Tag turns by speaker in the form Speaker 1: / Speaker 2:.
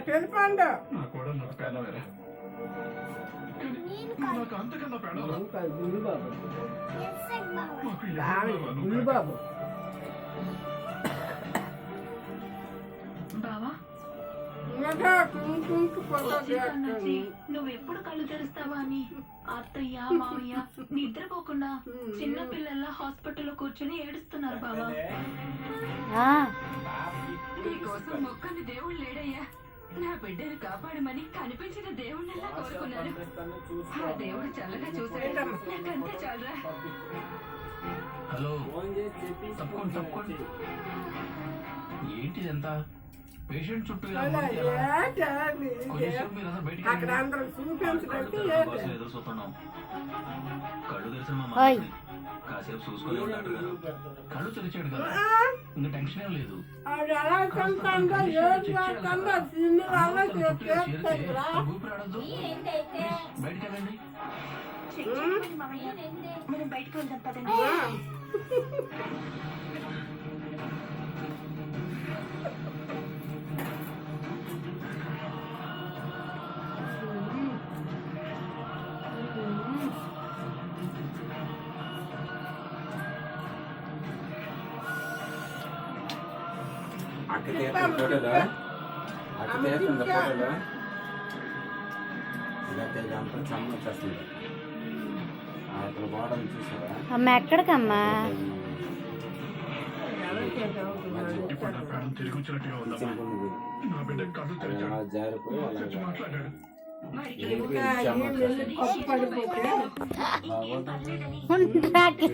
Speaker 1: తెలిపండు బాబు
Speaker 2: బావా నువ్వెప్పుడు కళ్ళు తెరుస్తావా అని అత్తయ్య మావయ్య నిద్రపోకుండా చిన్న పిల్లల్లా హాస్పిటల్లో కూర్చొని ఏడుస్తున్నారు బావా. నీకోసం మొక్కని దేవుడు లేడయ్యా, నా బిడ్డను కాపాడమని కనిపించిన దేవుడినెల్లా కోరుకున్నాను. ఆ దేవుడు చల్లగా చూసాడు, నాకంతే చాలరా.
Speaker 3: హలో తప్పకుండా ఏంటి ఎంత పేషెంట్ చుట్టూ
Speaker 1: అక్కడ అందరూ చూపించడానికి
Speaker 3: ఏదో చూస్తున్నాం. కళ్ళు తెరిచిన మా కాసేపు చూసుకొని ఉన్నాడు కదా, కళ్ళు తెరిచాడు కదా, ఇంకా టెన్షన్ ఏం లేదు. ఊపిరాడద్దు, బయటకు వెళ్ళండి.
Speaker 2: మనం బయటకు వెళ్దాం పదండి.
Speaker 4: అక్క తీస్తుంది ఫోటోలో, అక్క తీస్తుంది ఫోటోలో. ఇలాంటి దాంట్లో సమ్మ వచ్చేస్తుంది. అక్కడ బాగుంటుంది చూసారా
Speaker 5: అమ్మ? ఎక్కడికమ్మా?
Speaker 4: జారిపోయి
Speaker 5: ఉంటాకి